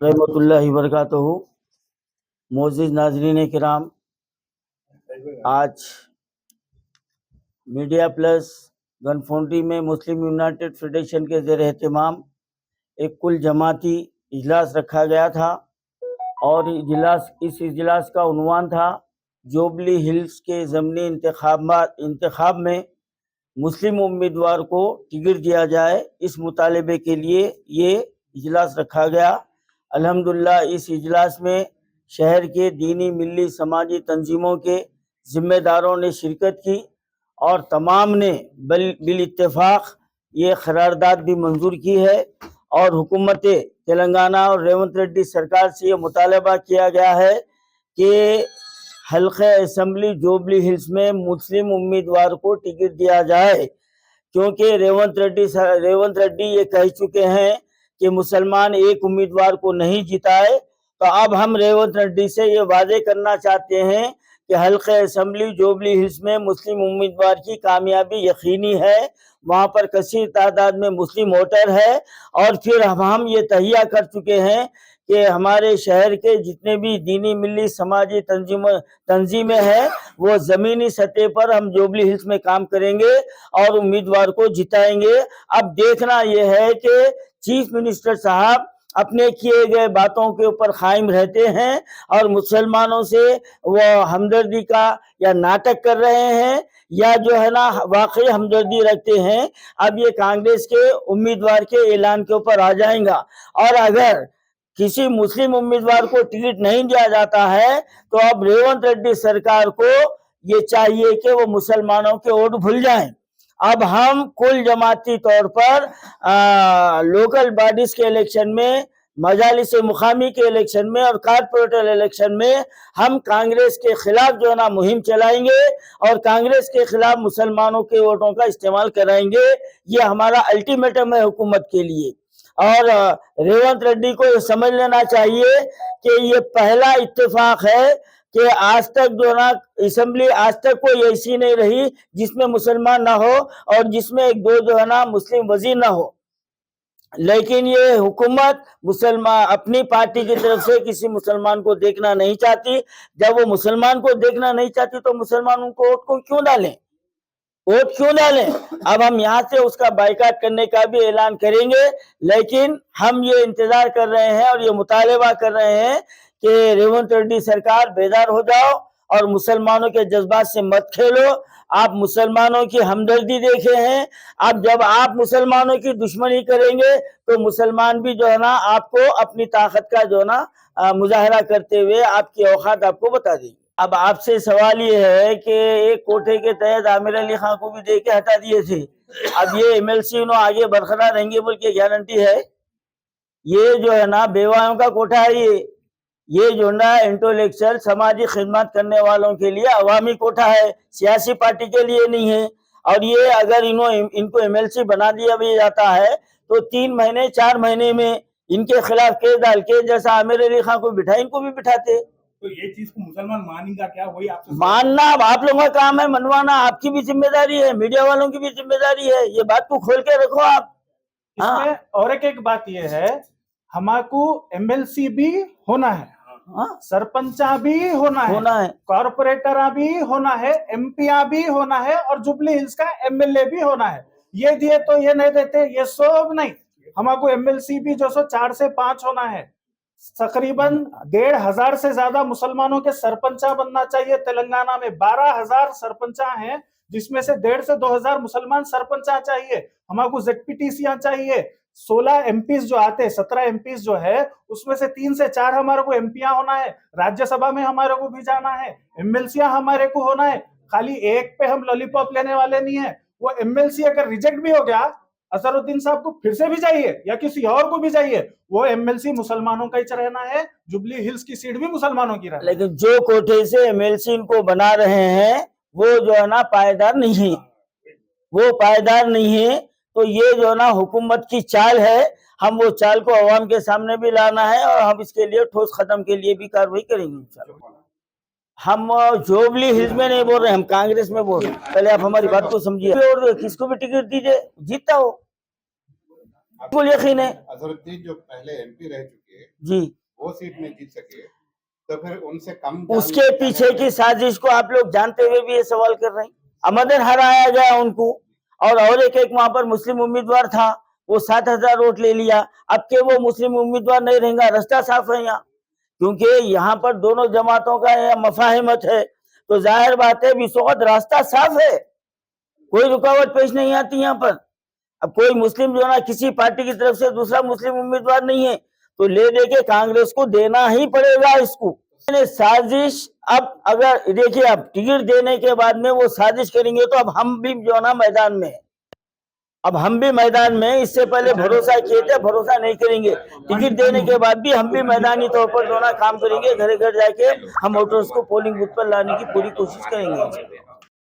रहमतुल्लाहि वबरकातुहू। मोअज़्ज़िज़ नाज़रीन किराम, आज मीडिया प्लस गनफौंडी में मुस्लिम यूनाइटेड फेडरेशन के ज़ेर एहतमाम एक कुल जमाती इजलास रखा गया था और इस इजलास का उन्वान था जुबली हिल्स के ज़मनी इंतखाब में मुस्लिम उम्मीदवार को टिकट दिया जाए। इस मुतालबे के लिए ये इजलास रखा गया। अल्हम्दुलिल्लाह इस इजलास में शहर के दीनी मिल्ली समाजी तंजीमों के जिम्मेदारों ने शिरकत की और तमाम ने बिल इत्तेफाक ये करारदाद भी मंजूर की है और हुकूमत तेलंगाना और रेवंत रेड्डी सरकार से ये मुतालबा किया गया है कि हल्के असेंबली जुबली हिल्स में मुस्लिम उम्मीदवार को टिकट दिया जाए, क्योंकि रेवंत रेड्डी ये कह चुके हैं कि मुसलमान एक उम्मीदवार को नहीं जिताए। तो अब हम रेवंत रेड्डी से ये वादे करना चाहते हैं कि हल्के असेंबली जुबली हिल्स में मुस्लिम उम्मीदवार की कामयाबी यकीनी है, वहां पर कसीर तादाद में मुस्लिम वोटर है और फिर हम ये तहिया कर चुके हैं कि हमारे शहर के जितने भी दीनी मिल्ली समाजी तंजीमें हैं वो ज़मीनी सतह पर हम जुबली हिल्स में काम करेंगे और उम्मीदवार को जिताएंगे। अब देखना यह है कि चीफ मिनिस्टर साहब अपने किए गए बातों के ऊपर कायम रहते हैं और मुसलमानों से वो हमदर्दी का या नाटक कर रहे हैं या जो है ना वाकई हमदर्दी रखते हैं। अब ये कांग्रेस के उम्मीदवार के ऐलान के ऊपर आ जाएगा और अगर किसी मुस्लिम उम्मीदवार को टिकट नहीं दिया जाता है तो अब रेवंत रेड्डी सरकार को ये चाहिए कि वो मुसलमानों के वोट भूल जाएं। अब हम कुल जमाती तौर पर लोकल बॉडीज के इलेक्शन में, मजालिस मुकामी के इलेक्शन में और कारपोरेटर इलेक्शन में हम कांग्रेस के खिलाफ जो है ना मुहिम चलाएंगे और कांग्रेस के खिलाफ मुसलमानों के वोटों का इस्तेमाल कराएंगे। ये हमारा अल्टीमेटम है हुकूमत के लिए और रेवंत रेड्डी को ये समझ लेना चाहिए कि ये पहला इत्तेफाक है कि आज तक जो ना असेंबली आज तक कोई ऐसी नहीं रही जिसमें मुसलमान ना हो और जिसमें एक दो जो है ना मुस्लिम वजीर ना हो। लेकिन ये हुकूमत मुसलमान अपनी पार्टी की तरफ से किसी मुसलमान को देखना नहीं चाहती। जब वो मुसलमान को देखना नहीं चाहती तो मुसलमानों को वोट को क्यों डालें, वोट क्यों डालें? अब हम यहाँ से उसका बाइकाट करने का भी ऐलान करेंगे, लेकिन हम ये इंतजार कर रहे हैं और ये मुतालबा कर रहे हैं कि रेवंत रेड्डी सरकार बेदार हो जाओ और मुसलमानों के जज्बात से मत खेलो। आप मुसलमानों की हमदर्दी देखे हैं, अब जब आप मुसलमानों की दुश्मनी करेंगे तो मुसलमान भी जो है ना आपको अपनी ताकत का जो है ना मुजाहरा करते हुए आपकी औकात आपको बता देंगे। अब आपसे सवाल ये है कि एक कोटे के तहत आमिर अली खान को भी दे के हटा दिए थे, अब ये एमएलसी आगे बरकरार रहेंगे बोल के गारंटी है? ये जो है ना बेवाओं का कोटा है, ये जो ना इंटेलेक्चुअल समाजी खिदमत करने वालों के लिए अवामी कोटा है, सियासी पार्टी के लिए नहीं है। और ये अगर इनको एमएलसी बना दिया भी जाता है तो 3 महीने 4 महीने में इनके खिलाफ केस डाल के जैसा आमिर अली खान को बिठाए इनको भी बिठाते। तो ये चीज को मुसलमान मानेगा क्या? वही आपसे मानना आप लोगों का काम है, मनवाना आपकी भी जिम्मेदारी है, मीडिया वालों की भी जिम्मेदारी है। ये बात को खोल के रखो आप। इसमें और एक बात ये है, हमारे एमएलसी भी होना है, सरपंचा भी होना है, कॉर्पोरेटर भी होना है, एमपी भी होना है और जुबली हिल्स का एमएलए भी होना है। ये दिए तो ये नहीं देते, ये सब नहीं। हमारे एमएलसी भी जो 4 से 5 होना है। तकरीबन 1,500 से ज्यादा मुसलमानों के सरपंचा बनना चाहिए। तेलंगाना में 12,000 सरपंचा हैं, जिसमें से 1,500 से 2,000 मुसलमान सरपंचा चाहिए। हमारे जेडपीटीसियां चाहिए। 16 एमपीज जो आते, 17 एमपीज जो है उसमें से 3 से 4 हमारे को एमपियां होना है। राज्यसभा में हमारे को भी जाना है, एमएलसीयां हमारे को होना है। खाली एक पे हम लॉलीपॉप लेने वाले नहीं है। वो एमएलसी अगर रिजेक्ट भी हो गया, अजहरुद्दीन साहब को फिर से भी चाहिए या किसी और को भी चाहिए, वो एमएलसी मुसलमानों का ही रहना है। जुबली हिल्स की सीट भी मुसलमानों की रहना। लेकिन जो कोटे से एमएलसी इनको बना रहे हैं वो जो है ना पायदार नहीं है, वो पायदार नहीं है। तो ये जो ना हुकूमत की चाल है, हम वो चाल को अवाम के सामने भी लाना है और हम इसके लिए ठोस खत्म के लिए भी कार्रवाई करेंगे इंशाल्लाह। हम जुबली हिल्स में नहीं बोल रहे, हम कांग्रेस में बोल रहे हैं। पहले आप हमारी बात को समझिए और किसको भी टिकट दीजिए, जीतता हो, बिल्कुल यकीन है। अजहरुद्दीन जो पहले एमपी रह चुके सके, जी, वो सीट में जीत सके, तो फिर उनसे कम उसके पीछे की साजिश को आप लोग जानते हुए भी ये सवाल कर रहे हैं। अमदन हराया गया उनको, और एक वहां पर मुस्लिम उम्मीदवार था, वो 7,000 वोट ले लिया। अब के वो मुस्लिम उम्मीदवार नहीं रहेगा, रास्ता साफ है यहाँ, क्योंकि यहाँ पर दोनों जमातों का मफाहिमत है, तो जाहिर बात है इस वक्त रास्ता साफ है, कोई रुकावट पेश नहीं आती यहाँ पर। अब कोई मुस्लिम जो ना किसी पार्टी की तरफ से दूसरा मुस्लिम उम्मीदवार नहीं है, तो ले दे के कांग्रेस को देना ही पड़ेगा इसको। साजिश, अब अगर देखिए अब टिकट देने के बाद में वो साजिश करेंगे, तो अब हम भी जो ना मैदान में है, अब हम भी मैदान में, इससे पहले भरोसा किए थे, भरोसा नहीं करेंगे। टिकट देने के बाद भी हम भी मैदानी तौर पर जो ना काम करेंगे, घर घर जाके हम वोटर्स को पोलिंग बूथ पर लाने की पूरी कोशिश करेंगे।